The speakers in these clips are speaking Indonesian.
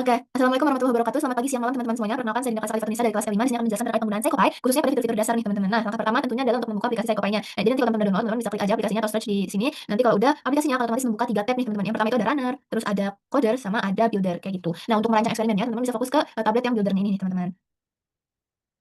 Oke, assalamualaikum warahmatullahi wabarakatuh. Selamat pagi, siang, malam teman-teman semuanya. Perkenalkan saya Dinda Kasali Fatunisa dari kelas kelima. Di sini akan menjelaskan terkait penggunaan Seikopai, khususnya pada fitur-fitur dasar nih teman-teman. Nah, langkah pertama tentunya adalah untuk membuka aplikasi Seikopainya. Nah, jadi nanti kalau teman-teman udah download, teman-teman bisa klik aja aplikasinya atau search di sini. Nanti kalau udah, aplikasinya akan otomatis membuka 3 tab nih teman-teman. Yang pertama itu ada runner, terus ada coder, sama ada builder kayak gitu. Nah, untuk merancang eksperimennya, teman-teman bisa fokus ke tablet yang buildernya ini nih teman-teman.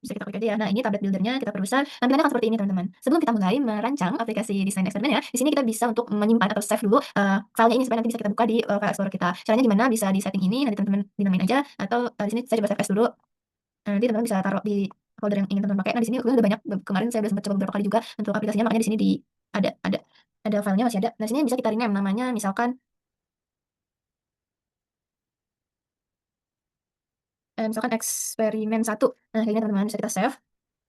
Bisa kita klik aja ya. Nah, ini tablet buildernya kita perbesar. Tampilannya akan seperti ini teman-teman. Sebelum kita mulai merancang aplikasi desain eksperimennya, di sini kita bisa untuk menyimpan atau save dulu filenya ini supaya nanti bisa kita buka di file explorer kita. Caranya gimana? Bisa di setting ini, nanti teman-teman dinamain aja atau di sini saya coba save as dulu. Nah, nanti teman-teman bisa taruh di folder yang ingin teman-teman pakai. Nah, di sini udah banyak, kemarin saya udah sempat coba beberapa kali juga untuk aplikasinya, makanya di sini ada filenya masih ada. Nah, sini bisa kita rename namanya misalkan eksperimen 1. Nah, kayak gini teman-teman bisa kita save.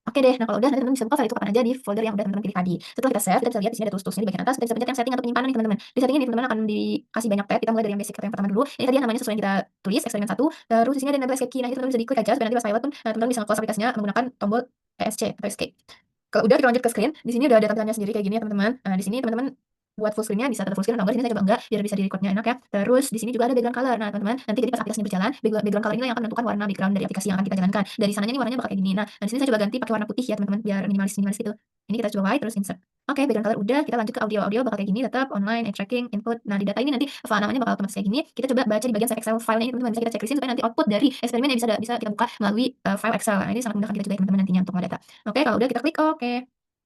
Oke deh, nah kalau udah nanti teman-teman bisa buka file itu kapan aja di folder yang udah teman-teman pilih tadi. Setelah kita save, kita bisa lihat di sini ada tools-toolsnya di bagian atas, kita bisa pencet yang setting atau penyimpanan nih teman-teman. Di setting ini teman-teman akan dikasih banyak tab, kita mulai dari yang basic atau yang pertama dulu. Ini tadi yang namanya sesuai yang kita tulis, eksperimen 1. Terus di sini ada enable escape key. Nah, itu teman-teman bisa diklik aja supaya nanti pas pilot pun teman-teman bisa nge-close aplikasinya menggunakan tombol ESC atau escape. Kalau udah kita lanjut ke screen, di sini udah ada tampilannya sendiri kayak gini ya teman-teman. Nah, di sini teman-teman buat full screen-nya bisa tetap full screen atau enggak, di sini saya coba enggak biar bisa di-record-nya enak ya. Terus di sini juga ada background color. Nah, teman-teman, nanti jadi pas aplikasinya berjalan, background color ini yang akan menentukan warna background dari aplikasi yang akan kita jalankan. Dari sananya ini warnanya bakal kayak gini. Nah, di sini saya coba ganti pakai warna putih ya, teman-teman, biar minimalis gitu. Ini kita coba white terus insert. Oke, background color udah, kita lanjut ke audio. Audio bakal kayak gini, tetap online, eye tracking, input. Nah, di data ini nanti file namanya bakal otomatis kayak gini. Kita coba baca di bagian save Excel file-nya ini teman-teman, bisa kita checklistin supaya nanti output dari eksperimen yang bisa kita buka melalui file Excel. Nah, ini sangat mudah kita coba ya teman-teman nantinya untuk ngedata. Oke, kalau udah kita klik oke.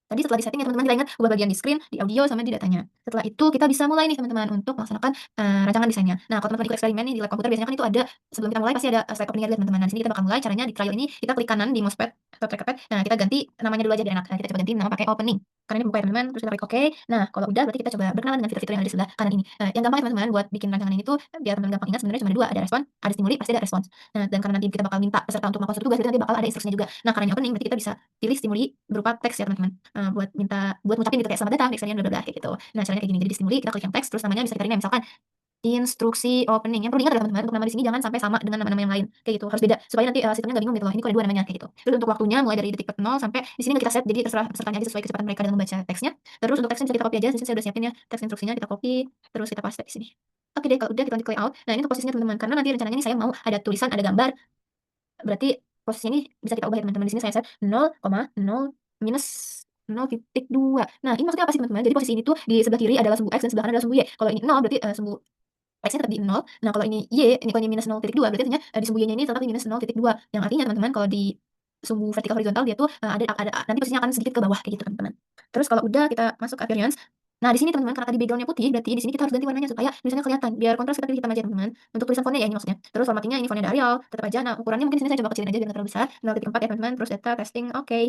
Tadi setelah di-setting ya teman-teman, kita ingat ubah bagian di screen, di audio, sama di datanya. Setelah itu kita bisa mulai nih teman-teman untuk melaksanakan rancangan desainnya. Nah, kalau teman-teman ikut eksperimen nih di lab komputer biasanya kan itu ada sebelum kita mulai pasti ada slide opening-nya dulu teman-teman. Nah, di sini kita bakal mulai caranya di trial ini kita klik kanan di mousepad atau trackpad. Nah, kita ganti namanya dulu aja biar enak. Nah, kita coba ganti nama pakai opening. Karena ini buka ya teman-teman, terus kita klik oke. Nah, kalau udah berarti kita coba berkenalan dengan fitur-fitur yang ada di sebelah kanan ini. Yang gampang ya teman-teman buat bikin rancangan ini tuh biar teman-teman gampang ingat sebenarnya cuma ada dua, ada respon, ada stimuli, pasti ada respons. Nah, dan karena nanti kita bakal minta peserta untuk melakukan suatu tugas, berarti nanti bakal ada instruksinya juga. Nah, karena ini opening berarti kita bisa pilih stimuli berupa teks ya teman-teman. Buat ngucapin gitu kayak selamat datang di eksperimen bla bla bla kayak gitu. Nah, caranya kayak gini. Jadi di stimuli kita klik yang teks terus namanya bisa kita rename misalkan instruksi opening. Yang perlu diingat adalah teman-teman untuk nama di sini jangan sampai sama dengan nama-nama yang lain kayak gitu. Harus beda supaya nanti sistemnya enggak bingung gitu loh. Ini kok ada dua namanya kayak gitu. Terus untuk waktunya mulai dari detik 0 sampai di sini kita set jadi terserah pesertanya aja sesuai kecepatan mereka dalam membaca teksnya. Terus untuk teksnya bisa kita copy aja. Di sini saya udah siapin ya teks instruksinya kita copy terus kita paste di sini. Oke deh, kalau udah kita lanjut ke layout. Nah, ini untuk posisinya teman-teman karena nanti rencananya ini saya mau ada tulisan, ada gambar. Berarti posisinya ini bisa kita ubah ya teman-teman. Di sini saya set 0,0 minus 0,2. Nah, ini maksudnya apa sih teman-teman? Jadi posisi ini tuh di sebelah kiri adalah sumbu X dan sebelah kanan adalah sumbu Y. Kalau ini 0 berarti sumbu X-nya tetap di 0. Nah, kalau ini Y, ini kalau ini minus 0,2 berarti artinya di sumbu Y-nya ini tetap di minus 0,2. Yang artinya teman-teman kalau di sumbu vertikal horizontal dia tuh ada nanti posisinya akan sedikit ke bawah kayak gitu teman-teman. Terus kalau udah kita masuk ke appearance. Nah, di sini teman-teman karena tadi background-nya putih, berarti di sini kita harus ganti warnanya supaya tulisannya kelihatan. Biar kontras kita pilih hitam aja teman-teman. Untuk tulisan fontnya ya ini maksudnya. Terus formattingnya ini fontnya Arial, tetap aja. Nah, ukurannya mungkin di sini saya coba kecilin aja biar nggak terlalu besar. 0,4 ya teman-teman. Terus data testing oke.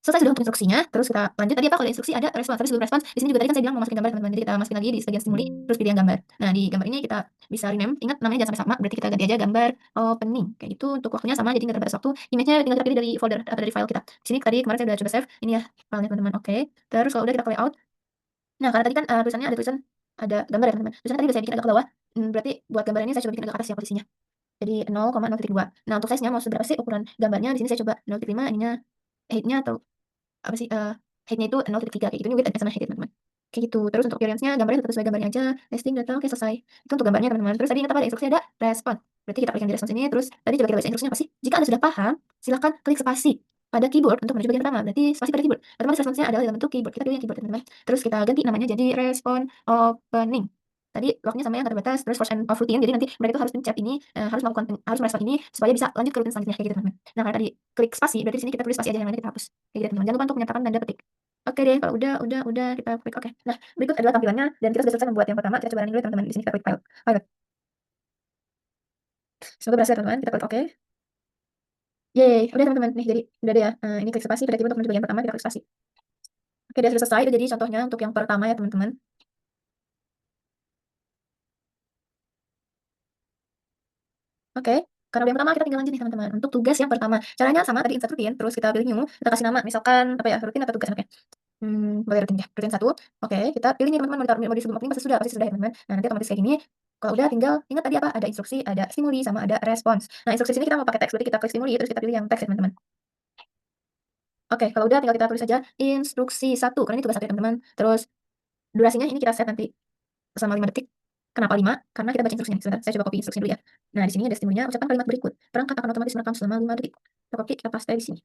Selesai sudah untuk instruksinya, terus kita lanjut tadi apa kalau instruksi ada respons. Tapi sebelum respons, di sini juga tadi kan saya bilang mau masukin gambar teman-teman. Jadi kita masukin lagi di bagian stimuli, terus pilih yang gambar. Nah, di gambar ini kita bisa rename, ingat namanya jangan sampai sama, berarti kita ganti aja gambar opening. Kayak gitu untuk waktunya sama, jadi nggak terbatas waktu. Image-nya tinggal kita pilih dari folder atau dari file kita. Di sini tadi kemarin saya udah coba save, ini ya filenya teman-teman. Oke. Terus kalau udah kita ke layout. Nah, karena tadi kan tulisannya ada tulisan ada gambar ya teman-teman. Tulisannya tadi udah saya bikin agak ke bawah. Berarti buat gambar ini saya coba bikin agak ke atas ya posisinya. Jadi 0,0,2. Nah, untuk size-nya mau seberapa sih ukuran gambarnya? Di sini saya coba 0,5 ininya height-nya atau apa sih, height-nya itu 0,3 kayak gitu, ini width sama height ya teman-teman. Kayak gitu. Terus untuk appearance-nya gambarnya tetap sesuai gambarnya aja, testing data, oke selesai. Itu untuk gambarnya teman-teman. Terus tadi ingat apa ada instruksi ada respon. Berarti kita klik yang di respons ini, terus tadi coba kita baca instruksinya apa sih? Jika Anda sudah paham, silakan klik spasi pada keyboard untuk menuju bagian pertama. Berarti spasi pada keyboard. Otomatis responsnya adalah dalam bentuk keyboard. Kita pilih yang keyboard teman-teman. Terus kita ganti namanya jadi respon opening. Tadi waktunya sama yang terbatas, terus first and of routine. Jadi nanti mereka itu harus pencet ini, harus merespon ini supaya bisa lanjut ke rutin selanjutnya kayak gitu teman-teman. Nah, karena tadi klik spasi, berarti di sini kita tulis spasi aja yang lainnya kita hapus. Kayak gitu teman-teman. Jangan lupa untuk menyertakan tanda petik. Oke deh, kalau udah kita klik oke. Nah, berikut adalah tampilannya dan kita sudah selesai membuat yang pertama. Kita coba running dulu teman-teman. Di sini kita klik file. Pilot. Semoga berhasil teman-teman. Kita klik oke. Yeay, udah teman-teman. Nih, jadi udah deh ya. Ini klik spasi, berarti untuk menuju bagian pertama kita klik spasi. Oke, udah selesai. Itu jadi contohnya untuk yang pertama ya teman-teman. Oke, karena yang pertama kita tinggal lanjut nih teman-teman. Untuk tugas yang pertama, caranya sama tadi insert rutin, terus kita pilih new, kita kasih nama misalkan apa ya, rutin atau tugas oke. Boleh rutin ya, rutin 1. Oke, kita pilih nih teman-teman mau disebut opening pasti sudah ya teman-teman. Nah, nanti otomatis kayak gini. Kalau udah tinggal ingat tadi apa? Ada instruksi, ada stimuli sama ada respons. Nah, instruksi sini kita mau pakai teks, berarti kita klik stimuli terus kita pilih yang teks ya teman-teman. Oke, kalau udah tinggal kita tulis saja instruksi 1 karena ini tugas 1 ya teman-teman. Terus durasinya ini kita set nanti selama 5 detik. Kenapa 5? Karena kita baca instruksinya. Sebentar, saya coba copy instruksinya dulu ya. Nah, di sini ada stimulinya, ucapkan kalimat berikut. Perangkat akan otomatis merekam selama 5 detik. Kita copy, kita paste di sini.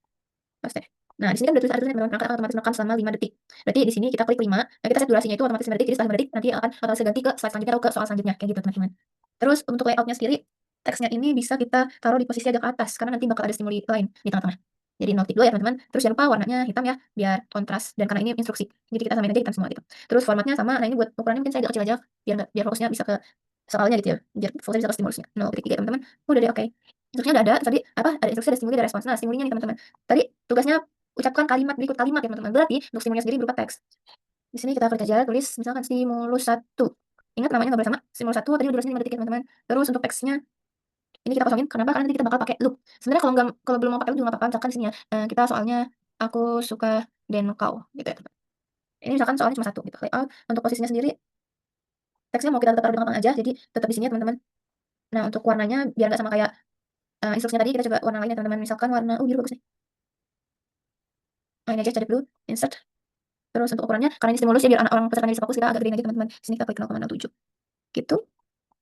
Paste. Nah, di sini kan ada tulisan teman-teman, perangkat akan otomatis merekam selama 5 detik. Berarti di sini kita klik 5, nah kita set durasinya itu otomatis 5 detik, jadi setelah 5 detik nanti akan otomatis ganti ke slide selanjutnya atau ke soal selanjutnya, kayak gitu teman-teman. Terus untuk layoutnya sendiri, teksnya ini bisa kita taruh di posisi agak ke atas, karena nanti bakal ada stimuli lain di tengah-tengah. Jadi 0,2 ya teman-teman. Terus jangan lupa warnanya hitam ya, biar kontras, dan karena ini instruksi. Jadi kita samain aja hitam semua gitu. Terus formatnya sama, nah ini buat ukurannya mungkin saya agak kecil aja, biar fokusnya bisa ke soalnya gitu ya, biar fokusnya bisa ke stimulusnya. 0,3 teman-teman. Udah deh, oke. Instruksinya udah ada, terus tadi apa? Ada instruksi, ada stimuli, ada respons. Nah, stimulinya nih teman-teman. Tadi tugasnya ucapkan kalimat berikut kalimat ya teman-teman. Berarti untuk stimulusnya sendiri berupa teks. Di sini kita klik aja, tulis misalkan stimulus 1. Ingat namanya nggak boleh sama, stimulus 1 tadi durasinya 5 detik ya teman-teman. Terus untuk teksnya ini kita kosongin, kenapa? Karena nanti kita bakal pakai loop. Sebenarnya kalau belum mau pakai loop juga nggak apa-apa, misalkan di sini ya, kita soalnya aku suka dan kau gitu ya teman. Ini misalkan soalnya cuma satu gitu. Layout untuk posisinya sendiri, teksnya mau kita tetap taruh di tengah aja, jadi tetap di sini ya teman-teman. Nah, untuk warnanya biar nggak sama kayak instruksinya tadi, kita coba warna lainnya teman-teman. Misalkan warna biru bagus nih. Nah, ini aja, cadep dulu, insert. Terus untuk ukurannya, karena ini stimulus ya biar anak orang pesertanya bisa fokus, kita agak gedein aja teman-teman. Sini kita klik 0,07. Gitu.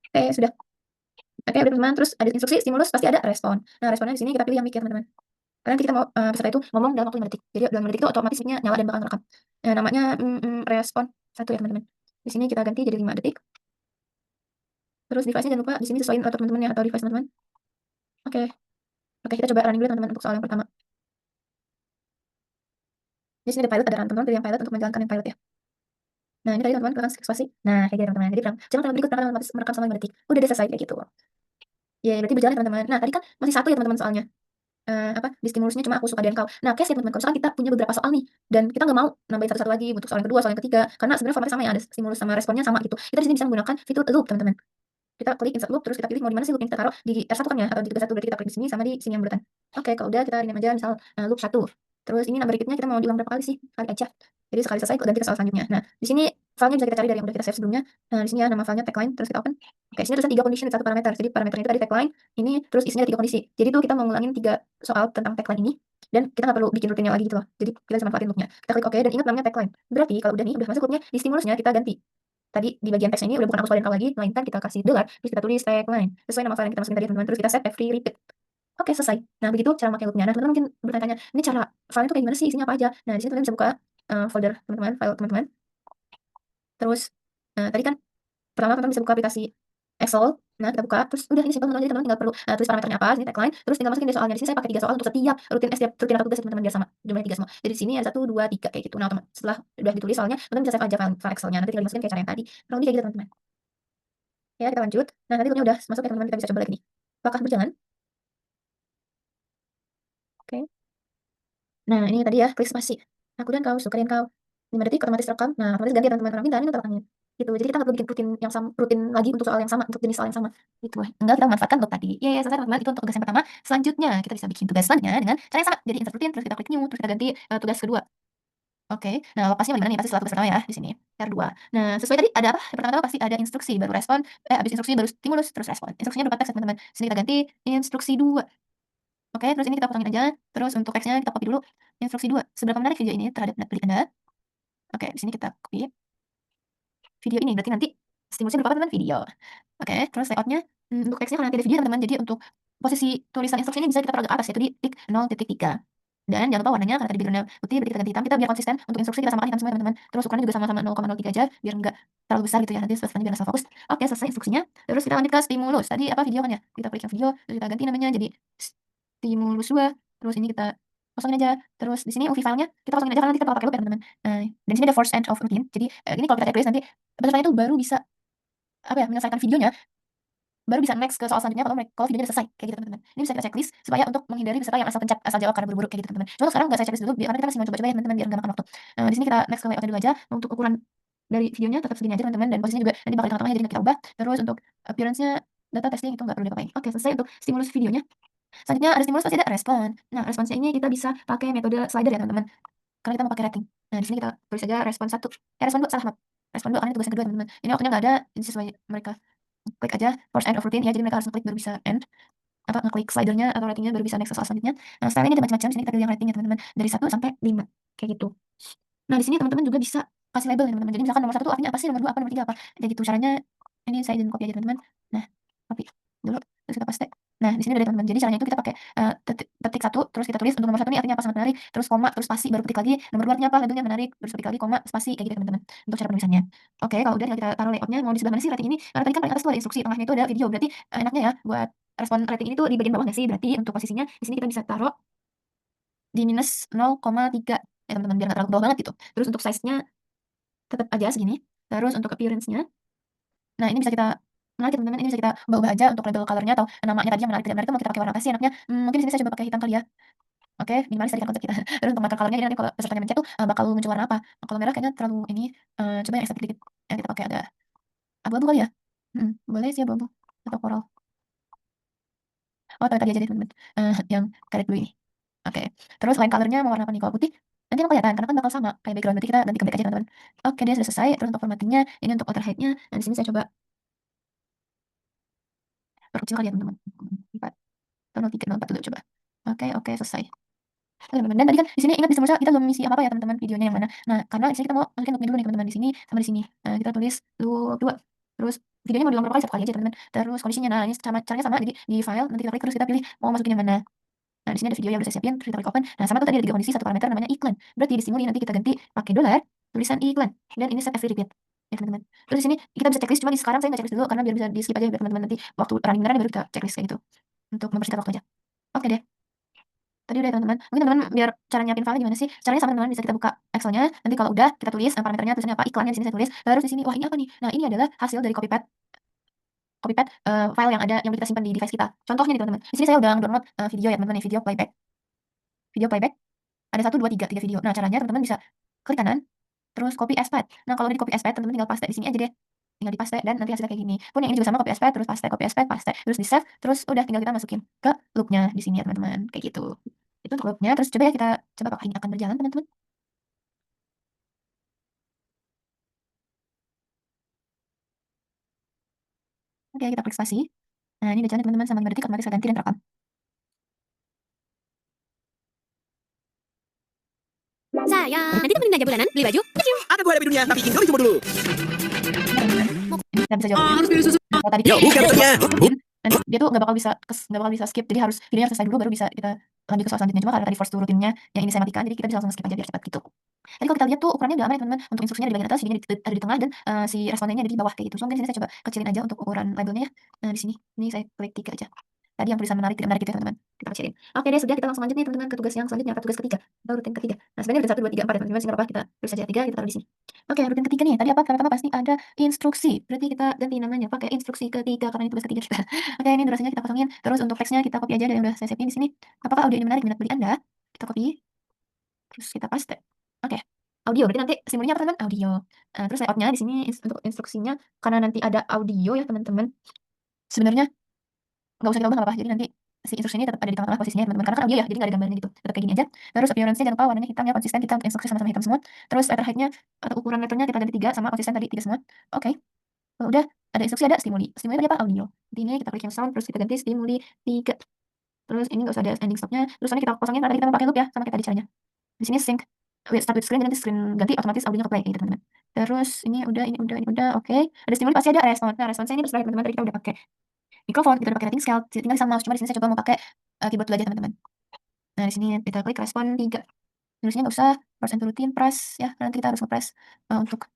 Oke, sudah. Oke, udah teman-teman. Terus ada instruksi stimulus, pasti ada respon. Nah, responnya di sini kita pilih yang mic ya teman-teman. Karena nanti kita mau peserta itu ngomong dalam waktu 5 detik. Jadi dalam 5 detik itu otomatis mic-nya nyala dan bakal ngerekam. Namanya respon 1 ya teman-teman. Di sini kita ganti jadi 5 detik. Terus device-nya jangan lupa di sini sesuaiin auto teman-teman ya, atau device teman-teman. Oke. Oke, kita coba running dulu teman-teman untuk soal yang pertama. Di sini ada pilot, ada run teman-teman, pilih yang pilot untuk menjalankan yang pilot ya. Nah, ini tadi teman-teman kelihatan ekspresi. Nah, kayak gitu teman-teman. Jadi jangan kalimat berikut akan otomatis merekam selama 5 detik. Udah deh, selesai kayak gitu. Ya, berarti berjalan ya teman-teman. Nah, tadi kan masih satu ya teman-teman soalnya. Di stimulusnya cuma aku suka dan kau. Nah, case ya teman-teman, kalau misalkan kita punya beberapa soal nih, dan kita nggak mau nambahin satu-satu lagi untuk soal yang kedua, soal yang ketiga, karena sebenarnya formatnya sama ya, ada stimulus sama responnya sama gitu. Kita di sini bisa menggunakan fitur loop, teman-teman. Kita klik insert loop, terus kita pilih mau di mana sih loop yang kita taruh, di R1 kan ya, atau di titik 1, berarti kita klik di sini sama di sini yang bulutan. Oke, kalau udah kita rename aja misal loop 1. Terus ini number repeat-nya kita mau diulang berapa kali sih? Kali aja. Jadi sekali selesai dan kita soal selanjutnya. Nah, di sini filenya bisa kita cari dari yang udah kita save sebelumnya. Nah, di sini ya nama filenya tagline, terus kita open. Oke, sini tulisan 3 condition dan 1 parameter. Jadi parameternya itu tadi tagline, ini terus isinya ada 3 kondisi. Jadi itu kita mau ngulangin 3 soal tentang tagline ini dan kita nggak perlu bikin rutinnya lagi gitu loh. Jadi kita cuma manfaatin loopnya. Kita klik oke dan ingat namanya tagline. Berarti kalau udah nih udah masuk loopnya, di stimulusnya kita ganti. Tadi di bagian teksnya ini udah bukan aku suka dan kau lagi, melainkan kita kasih $, terus kita tulis tagline sesuai nama file yang kita masukin tadi teman-teman, terus kita set every repeat. Oke, selesai. Nah, begitu cara pakai loopnya. Nah, teman-teman mungkin bertanya-tanya, ini cara file itu kayak gimana sih, isinya apa aja? Nah, di sini teman-teman bisa buka folder teman-teman, file teman-teman. Terus tadi kan pertama teman-teman bisa buka aplikasi Excel. Nah, kita buka, terus udah ini simpel teman-teman, jadi teman-teman tinggal perlu tulis parameternya apa, sini tagline, terus tinggal masukin deh soalnya. Di sini saya pakai 3 soal untuk setiap rutin apa tugas teman-teman biar sama, jumlahnya 3 semua. Jadi di sini ada 1, 2, 3 kayak gitu. Nah, setelah udah ditulis soalnya, teman-teman bisa save aja file Excel-nya, nanti tinggal dimasukin kayak cara yang tadi. Kurang lebih kayak gitu teman-teman. Ya, kita lanjut. Nah, nanti loopnya udah masuk ya teman-teman, kita bisa coba lagi nih. Apakah berjalan? Oke. Nah, ini tadi ya, klik spasi. Aku dan kau, suka dan kau. 5 detik otomatis rekam. Nah, otomatis ganti ya teman-teman, orang pintar, ini untuk tangannya. Gitu. Jadi kita nggak perlu bikin rutin lagi untuk soal yang sama, untuk jenis soal yang sama. Gitu. Tinggal kita memanfaatkan loop tadi. Ya, selesai teman-teman. Itu untuk tugas yang pertama. Selanjutnya, kita bisa bikin tugas selanjutnya dengan cara yang sama. Jadi insert rutin, terus kita klik new, terus kita ganti tugas kedua. Oke. Nah, lokasinya di mana nih? Pasti setelah tugas pertama ya, di sini. R2. Nah, sesuai tadi ada apa? Yang pertama-tama pasti ada instruksi, baru respon, habis instruksi baru stimulus, terus respon. Instruksinya berupa teks ya teman-teman. Sini kita ganti instruksi 2. Oke, terus ini kita potongin aja. Terus untuk teksnya kita copy dulu. Instruksi 2. Seberapa menarik video ini terhadap diri Anda? Oke, di sini kita copy video ini. Berarti nanti stimulusnya berupa apa teman? Video. Oke, terus layoutnya untuk teksnya karena nanti ada video teman-teman. Jadi untuk posisi tulisan instruksi ini bisa kita taruh agak atas, yaitu di titik 0.3. Dan jangan lupa warnanya karena tadi birunya putih, berarti kita ganti hitam. Kita biar konsisten untuk instruksi kita samakan hitam semua teman-teman. Terus ukurannya juga sama-sama 0,03 aja biar enggak terlalu besar gitu ya. Nanti pesertanya biar asal fokus. Oke, selesai instruksinya. Terus kita lanjut ke stimulus. Tadi apa video kan ya? Kita klik yang video, terus kita ganti namanya jadi stimulus 2. Terus ini kita kosongin aja. Terus di sini UV filenya kita kosongin aja karena nanti kita bakal pakai loop ya teman-teman. Dan di sini ada force end of routine. Jadi ini kalau kita checklist nanti pesertanya itu baru bisa apa ya, menyelesaikan videonya, baru bisa next ke soal selanjutnya kalau videonya udah selesai kayak gitu teman-teman. Ini bisa kita checklist supaya untuk menghindari peserta yang asal pencet, asal jawab karena buru-buru kayak gitu teman-teman. Cuma sekarang nggak saya checklist dulu karena kita masih mau coba-coba ya teman-teman biar nggak makan waktu. Di sini kita next ke layout dulu aja. Untuk ukuran dari videonya tetap segini aja teman-teman dan posisinya juga nanti bakal di tengah-tengah jadi nggak kita ubah. Terus untuk appearance-nya data testing itu nggak perlu diapa-apain. Oke, selesai untuk stimulus videonya. Selanjutnya ada stimulus pasti ada respon. Nah, responsnya ini kita bisa pakai metode slider ya teman-teman. Karena kita mau pakai rating. Nah, di sini kita tulis aja respon 1. Respon 2 salah maaf. Respon 2 karena tugas yang kedua teman-teman. Ini waktunya nggak ada, ini sesuai mereka. Klik aja force end of routine ya, jadi mereka harus ngeklik baru bisa end. Ngeklik slidernya atau ratingnya baru bisa next ke soal selanjutnya. Nah, style ini ada macam-macam, sini kita pilih yang rating ya teman-teman. Dari 1 sampai 5 kayak gitu. Nah, di sini teman-teman juga bisa kasih label ya teman-teman. Jadi misalkan nomor 1 tuh artinya apa sih, nomor 2 apa, nomor 3 apa. Kayak gitu caranya Ini saya izin copy aja teman-teman. Nah, copy dulu, terus kita paste. Nah, di sini udah ada teman-teman. Jadi caranya itu kita pakai, ketik 1, terus kita tulis untuk nomor 1 ini artinya apa, sangat menarik, terus koma, terus spasi, baru ketik lagi, nomor 2 artinya apa, labelnya menarik, terus ketik lagi, koma, spasi, kayak gitu teman-teman, untuk cara penulisannya. Oke, kalau udah tinggal kita taruh layout-nya mau di sebelah mana sih rating ini, karena tadi kan paling atas tuh ada instruksi, tengahnya itu ada video, berarti, enaknya ya buat respon rating ini tuh di bagian bawah nggak sih? Berarti untuk posisinya di sini kita bisa taruh di -0,3 ya teman-teman, biar nggak terlalu bawah banget gitu. Terus untuk size-nya tetap aja segini, terus untuk appearance-nya, nah ini bisa kita menarik ya teman-teman, ini bisa kita ubah-ubah aja untuk label color-nya atau namanya tadi yang menarik tidak menarik itu mau kita pakai warna apa sih enaknya, mungkin di sini saya coba pakai hitam kali ya. Oke, minimalis tadi kan konsep kita. Terus untuk marker color-nya ini nanti kalau pesertanya mencet tuh, bakal muncul warna apa. Kalau merah kayaknya terlalu ini, coba yang estetik dikit, yang kita pakai agak abu-abu kali ya? Boleh sih abu-abu atau coral. Oh, tadi aja deh teman-teman, yang karet blue ini. Oke, terus line color-nya mau warna apa nih? Kalau putih nanti kan kelihatan karena kan bakal sama kayak background, berarti kita ganti ke black aja teman-teman. Oke deh, sudah selesai. Terus untuk formatting-nya, ini untuk outer height-nya, nah di sini saya coba perkecil kali ya teman-teman, 4 atau 03, 04 dulu coba. Oke, selesai. Oke teman-teman, dan tadi kan di sini ingat di semua kita belum isi apa-apa ya teman-teman, videonya yang mana. Nah, karena di sini kita mau masukin loop-nya dulu nih teman-teman, di sini sama di sini. Kita tulis loop 2, terus videonya mau diulang berapa kali, 1 kali aja teman-teman. Terus kondisinya, nah ini sama caranya sama, jadi di file nanti kita klik terus kita pilih mau masukin yang mana. Nah, di sini ada video yang udah saya siapin, terus kita klik open. Nah, sama tuh tadi ada 3 kondisi, 1 parameter namanya iklan. Berarti di stimuli nanti kita ganti pakai dolar, tulisan iklan, dan ini set every repeat. Ya teman-teman. Terus di sini kita bisa checklist, cuma di sekarang saya nggak checklist dulu karena biar bisa di skip aja biar teman-teman nanti waktu running beneran baru kita checklist kayak gitu. Untuk mempersingkat waktu aja. Oke deh. Tadi udah ya teman-teman. Mungkin teman-teman biar cara nyiapin file gimana sih? Caranya sama teman-teman, bisa kita buka Excel-nya, nanti kalau udah kita tulis parameternya, tulisannya apa, iklannya di sini saya tulis. Terus di sini, wah ini apa nih? Nah, ini adalah hasil dari copy paste, file yang ada yang udah kita simpan di device kita. Contohnya nih teman-teman. Di sini saya udah download video ya teman-teman nih, video playback. Video playback ada 1, 2, 3 video. Nah, caranya teman-teman bisa klik kanan, terus copy as path. Nah, kalau udah di copy as path, teman-teman tinggal paste di sini aja deh. Tinggal di-paste dan nanti hasilnya kayak gini. Pun yang ini juga sama, copy as path, terus paste, copy as path, paste, terus di-save, terus udah tinggal kita masukin ke loop-nya di sini ya teman-teman, kayak gitu. Itu untuk loop-nya, terus coba ya kita coba apakah ini akan berjalan teman-teman. Oke, kita klik spasi. Nah, ini udah jalan teman-teman sama 5 detik otomatis saya ganti dan rekam. Saya nanti temenin aja bulanan beli baju. Ada 2 lebih dunia, tapi Indo dicoba dulu. Nah, bisa jawab. Harus pilih susu. Kalau tadi Yuk, buka buttonnya. nanti dia tuh nggak bakal bisa skip, jadi harus videonya harus selesai dulu baru bisa kita lanjut ke soal selanjutnya. Cuma karena tadi force to rutinnya yang ini saya matikan, jadi kita bisa langsung skip aja biar cepat gitu. Tadi kalau kita lihat tuh ukurannya udah aman ya teman-teman, untuk instruksinya ada di bagian atas, videonya ada di tengah, dan si respondennya ada di bawah kayak gitu. So mungkin di sini saya coba kecilin aja untuk ukuran labelnya ya. Nah, di sini, ini saya klik 3 aja. Tadi yang tulisan menarik tidak menarik gitu ya teman-teman, kita kecilin. Oke deh, sudah, kita langsung lanjut nih teman-teman ke tugas yang selanjutnya, ke tugas ketiga atau rutin ketiga. Nah, sebenarnya rutin 1, 2, 3, 4 ya teman-teman, sehingga apa kita tulis aja 3, kita taruh di sini. Oke, rutin ketiga nih, tadi apa? Pertama pasti ada instruksi, berarti kita ganti namanya pakai instruksi ketiga karena ini tugas ketiga kita. Oke, ini durasinya kita kosongin, terus untuk teksnya kita copy aja dari yang udah saya siapin di sini. Apakah audio ini menarik minat beli Anda? Kita copy, terus kita paste. Oke, audio berarti nanti simbolnya apa teman-teman? Audio. Terus layout-nya di sini untuk instruksinya karena nanti ada audio ya teman-teman. Sebenarnya nggak usah kita ubah nggak apa-apa, jadi nanti si instruksinya tetap ada di tengah-tengah posisinya teman-teman, karena kan audio ya, jadi nggak ada gambarnya gitu, tetap kayak gini aja. Terus appearance-nya jangan lupa warnanya hitam ya, konsisten, kita instruksi sama-sama hitam semua. Terus letter height-nya atau ukuran letternya kita ganti 3 sama konsisten tadi 3 semua. Oke, kalau udah ada instruksi, ada stimuli. Stimuli tadi apa? Audio. Di ini kita klik yang sound, terus kita ganti stimuli 3. Terus ini nggak usah ada ending stop-nya, terus ini kita kosongin karena tadi kita mau pakai loop ya, sama kayak tadi caranya. Di sini sync with start with screen, jadi nanti screen ganti otomatis audionya ke play gitu teman-teman. Terus ini udah, oke. Ada stimuli pasti ada respon. Nah, responsnya ini terserah teman-teman, tadi kita udah pakai mikrofon, kita udah pakai rating scale, tinggal bisa mouse, cuma di sini saya coba mau pakai, keyboard dulu aja teman-teman. Nah, di sini kita klik respon 3, terusnya nggak usah, press and routine, press ya, nanti kita harus nge-press, untuk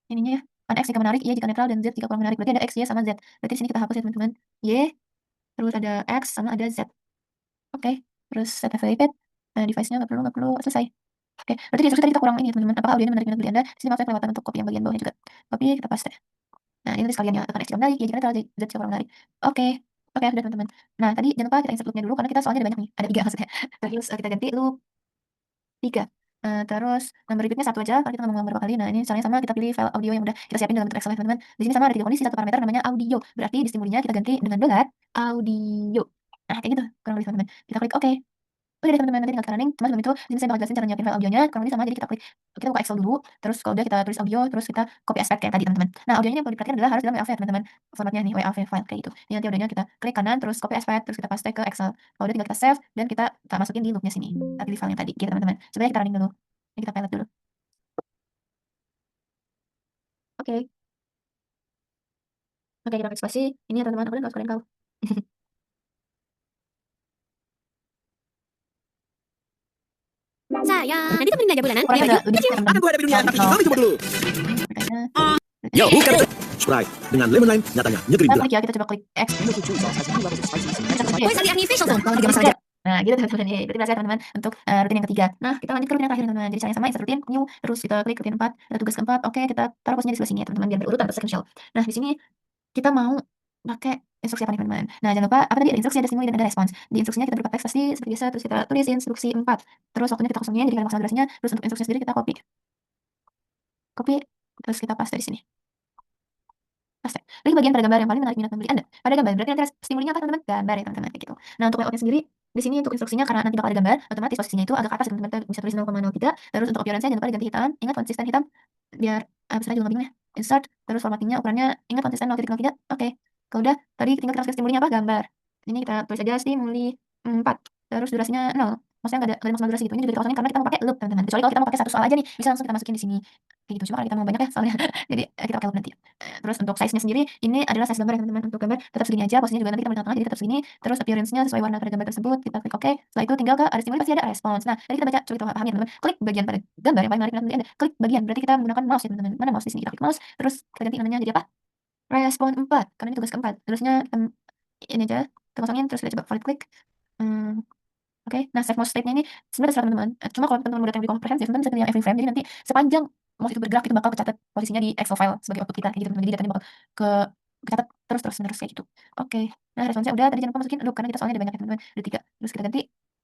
ininya ya, kan X jika menarik, Y jika netral, dan Z jika kurang menarik, berarti ada X, Y, sama Z. Berarti di sini kita hapus ya teman-teman, Y, terus ada X, sama ada Z. Oke, terus set favorite, device-nya nggak perlu, selesai. Oke, berarti di instruksi tadi kita kurang ini ya teman-teman, apakah audionya menarik minat beli Anda? Di sini maaf saya kelewatan untuk copy yang bagian bawahnya juga. Copy, kita paste. Nah, ini nanti sekalian ya, akan X jika menarik, Y jika netral, Z jika kurang menarik. Oke. Oke, udah teman-teman. Nah, tadi jangan lupa kita insert loop-nya dulu karena kita soalnya ada banyak nih, ada 3 maksudnya. Terus, kita ganti loop 3, terus number repeat-nya 1 aja karena kita nggak mau beberapa kali. Nah, ini caranya sama, kita pilih file audio yang udah kita siapin dalam bentuk Excel ya teman-teman. Di sini sama ada 3 kondisi, 1 parameter namanya audio, berarti di stimulinya kita ganti dengan dolar audio. Nah, kayak gitu kurang lebih teman-teman. Kita klik oke. Udah deh teman-teman, nanti tinggal kita running. Cuma sebelum itu, di sini saya bakal jelasin cara nyiapin file audionya, kurang lebih sama. Jadi kita buka Excel dulu, terus kalau udah kita tulis audio, terus kita copy as path kayak tadi teman-teman. Nah, audionya yang perlu diperhatikan adalah harus dalam WAV ya teman-teman, formatnya nih WAV file kayak gitu. Ini nanti audionya kita klik kanan, terus copy as path, terus kita paste ke Excel. Kalau udah tinggal kita save dan kita masukin di loop-nya sini. Kita pilih file yang tadi gitu teman-teman. Coba ya kita running dulu. Ini kita pilot dulu. Oke. Oke, kita klik spasi. Ini ya teman-teman, aku udah sekalian kau. Saya. Nanti temenin aja bulanan, beli Ukurannya baju. agak lebih besar Akan teman-teman. gua hadapi dunia, tapi kau dicoba dulu. Makanya, Yo, bukan Sprite dengan lemon lime, nyatanya nyegerin kita gelap. klik ya, kita coba klik X. Kita klik Boys lagi Agni facial zone. kalau 3 masalah aja. Nah, gitu teman-teman. Ya, berarti berhasil ya, teman-teman untuk rutin yang ketiga. Nah, kita lanjut ke rutin yang terakhir teman-teman. Jadi caranya sama, insert rutin, new, terus kita klik rutin 4, ada tugas keempat. Oke, kita taruh posnya di sebelah sini ya, teman-teman, biar berurutan atau sequential. Nah, di sini kita mau pakai instruksi apa nih, teman-teman? Nah, jangan lupa apa tadi, ada instruksi, ada stimuli, dan ada respons. Di instruksinya kita berupa teks pasti seperti biasa, terus kita tulis instruksi 4. Terus waktunya kita kosongin, jadi kita masalah durasinya, terus untuk instruksi sendiri kita copy. Copy, terus kita paste di sini. Paste. Klik bagian pada gambar yang paling menarik minat pembeli Anda. Pada gambar, berarti nanti stimulinya apa, teman-teman? Gambar ya, teman-teman, kayak gitu. Nah, untuk layoutnya sendiri, di sini untuk instruksinya karena nanti bakal ada gambar, otomatis posisinya itu agak ke atas, teman-teman. Kita bisa tulis 0,03. Terus untuk appearance-nya jangan lupa diganti hitam. Ingat konsisten hitam biar bisa juga nggak bingung ya. Insert, terus formattingnya ukurannya ingat konsisten 0,03. Oke. Kalau udah, tadi tinggal kita masukin stimulinya apa? Gambar. Ini kita tulis aja stimuli 4. Terus durasinya 0. Maksudnya nggak ada maksimal durasi gitu. Ini juga kita kosongin karena kita mau pakai loop, teman-teman. Kecuali kalau kita mau pakai satu soal aja nih, bisa langsung kita masukin di sini. Kayak gitu. Cuma kalau kita mau banyak ya soalnya. Jadi kita pakai loop nanti. Terus untuk size-nya sendiri, ini adalah size gambar ya, teman-teman. Untuk gambar tetap segini aja, posisinya juga nanti kita mau di tengah-tengah, jadi tetap segini. Terus appearance-nya sesuai warna pada gambar tersebut, kita klik OK. Setelah itu tinggal ke ada stimuli, pasti ada respons. Nah, tadi kita baca, coba kita pahami ya, teman-teman. Klik bagian pada gambar yang paling menarik minat Anda. Klik bagian, berarti kita menggunakan mouse ya, teman-teman. Mana mouse? Di sini kita klik mouse, terus kita ganti namanya jadi apa? Respon 4, karena ini tugas keempat. Terusnya kita ini aja, kita kosongin, terus kita coba valid klik. Oke. Nah, save mouse state-nya ini sebenarnya terserah teman-teman. Cuma kalau teman-teman mau data yang lebih komprehensif, teman-teman bisa pilih yang every frame. Jadi nanti sepanjang mouse itu bergerak, itu bakal kecatat posisinya di Excel file sebagai output kita, kayak gitu, teman-teman. Jadi datanya bakal kecatat terus menerus kayak gitu. Oke. Nah, responsnya udah, tadi jangan lupa masukin loop karena kita soalnya ada banyak ya, teman-teman. Ada 3. Terus kita ganti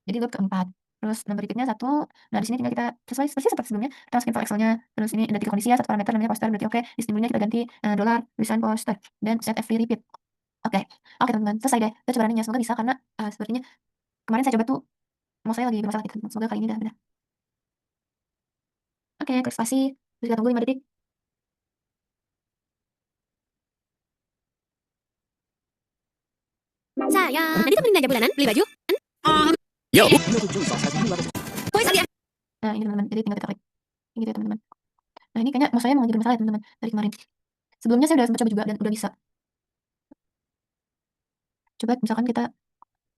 jadi loop keempat. Terus number repeat-nya 1. Nah, di sini tinggal kita sesuai persis seperti sebelumnya, kita masukin file Excel-nya. Terus ini ada 3 kondisi ya, 1 parameter namanya poster, berarti oke. Di stimulnya kita ganti dollar tulisan poster dan set every repeat. Oke. Oke, teman-teman. Selesai deh. Kita coba running-nya. Semoga bisa karena sepertinya kemarin saya coba tuh mau saya lagi bermasalah gitu. Semoga kali ini udah benar. Oke, klik spasi, terus kita tunggu 5 detik. Saya. Nanti temenin aja bulanan, beli baju. Yo, Boys lagi Nah, ini teman-teman, jadi tinggal kita klik. Gitu ya, teman-teman. Nah, ini kayaknya mau saya mau jadi bermasalah ya, teman-teman, dari kemarin. Sebelumnya saya udah sempat coba juga dan udah bisa. Coba misalkan kita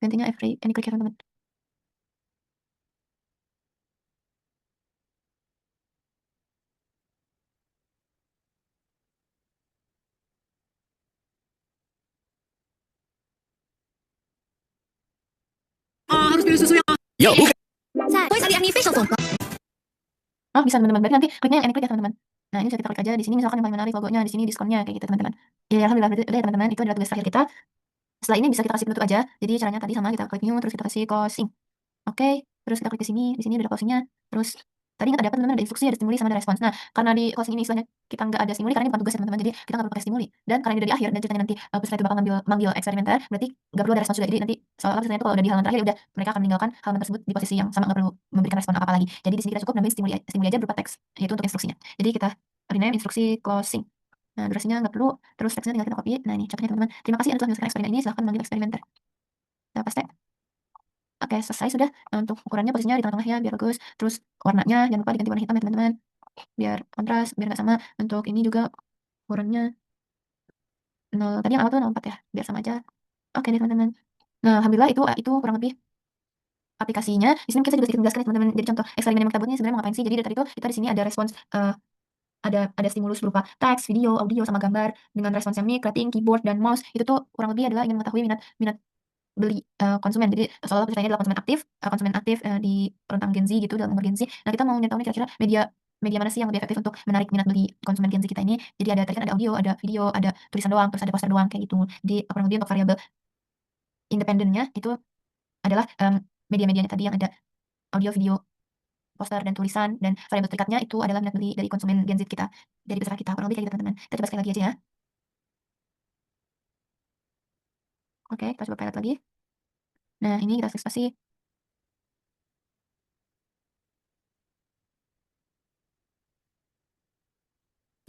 gantinya every any click ya, teman-teman. harus pilih susu yang. Yo, bukan. Saya. Boys lagi Agni facial zone. Oh, bisa teman-teman. Berarti nanti kliknya yang any click ya, teman-teman. Nah, ini bisa kita klik aja di sini misalkan yang paling menarik logonya, di sini diskonnya kayak gitu, teman-teman. Ya, alhamdulillah berarti udah ya, teman-teman. Itu adalah tugas terakhir kita. Setelah ini bisa kita kasih penutup aja. Jadi caranya tadi sama, kita klik new terus kita kasih closing. Oke, terus kita klik di sini udah ada closing-nya. Terus tadi ingat ada apa, teman-teman? Ada instruksi, ada stimuli, sama ada respons. Nah, karena di closing ini istilahnya kita nggak ada stimuli karena ini bukan tugas ya, teman-teman. Jadi kita nggak perlu pakai stimuli. Dan karena ini udah di akhir dan ceritanya nanti peserta itu bakal manggil eksperimenter, berarti nggak perlu ada respons juga. Jadi nanti soal ceritanya itu kalau udah di halaman terakhir udah mereka akan meninggalkan halaman tersebut di posisi yang sama, nggak perlu memberikan respon apa-apa lagi. Jadi di sini kita cukup nambahin stimuli aja berupa teks, yaitu untuk instruksinya. Jadi kita rename instruksi closing. Nah, durasinya nggak perlu, terus teksnya tinggal kita copy. Nah, ini contohnya, teman-teman. Terima kasih Anda telah menyelesaikan eksperimen ini. Silahkan manggil eksperimenter. Kita paste. Oke, selesai sudah. Untuk ukurannya posisinya di tengah-tengah ya, biar bagus. Terus warnanya jangan lupa diganti warna hitam ya, teman-teman. Biar kontras, biar nggak sama. Untuk ini juga ukurannya 0. Tadi yang awal tuh 0,4 ya, biar sama aja. Oke deh, teman-teman. Nah, alhamdulillah itu kurang lebih aplikasinya. Di sini mungkin saya juga sedikit menjelaskan ya, teman-teman. Jadi contoh eksperimen yang kita buat ini sebenarnya mau ngapain sih? Jadi dari tadi itu kita di sini ada respons ada stimulus berupa teks, video, audio, sama gambar dengan respons yang mic, rating, keyboard, dan mouse. Itu tuh kurang lebih adalah ingin mengetahui minat beli konsumen. Jadi soalnya ceritanya adalah konsumen aktif di rentang Gen Z gitu, dalam umur Gen Z. Nah, kita mau nyari tahu nih kira-kira media mana sih yang lebih efektif untuk menarik minat beli konsumen Gen Z kita ini. Jadi tadi kan ada audio, ada video, ada tulisan doang, terus ada poster doang kayak gitu. Jadi kurang lebih untuk variabel independennya itu adalah media-medianya tadi yang ada audio, video, poster, dan tulisan, dan variabel terikatnya itu adalah minat beli dari konsumen Gen Z kita, dari peserta kita. Kurang lebih kayak gitu, teman-teman. Kita coba sekali lagi aja ya. Oke, kita coba pilot lagi. Nah, ini kita spasi.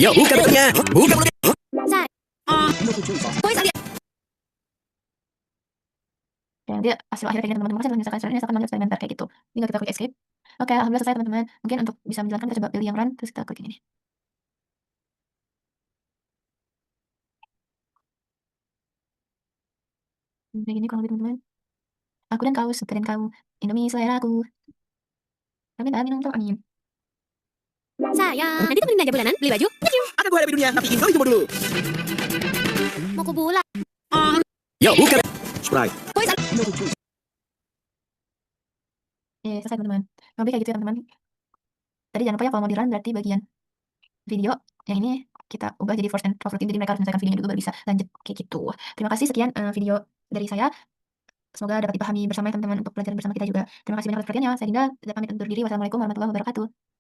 Yo, buka mulutnya. Buka mulutnya. Saya. Boys lagi Dan dia hasil akhirnya kayak gini, teman-teman. Makasih telah menyelesaikan eksperimen ini, silahkan manggil eksperimenter kayak gitu. Tinggal kita klik escape. Oke, alhamdulillah selesai, teman-teman. Mungkin untuk bisa menjalankan kita coba pilih yang run, terus kita klik ini nih. Kayak gini kurang lebih teman-teman. Aku dan kau, suka dan kau, Indomie selera aku. Kami tak minum tuh, amin. Sayang, nanti temenin aja bulanan, beli baju. Akan ku hadapi dunia, tapi ingin kau coba dulu. Mau ke bola. Yo, bukan. Sprite. Boys, Selesai teman-teman. Kurang lebih kayak gitu ya teman-teman. Tadi jangan lupa ya follow berarti bagian video yang ini kita ubah jadi first and favoriting, jadi mereka harus menyelesaikan videonya dulu baru bisa lanjut kayak gitu. Terima kasih, sekian video dari saya. Semoga dapat dipahami bersama ya teman-teman untuk pelajaran bersama kita juga. Terima kasih banyak atas perhatiannya. Saya Dinda, pamit undur diri. Wassalamualaikum warahmatullahi wabarakatuh.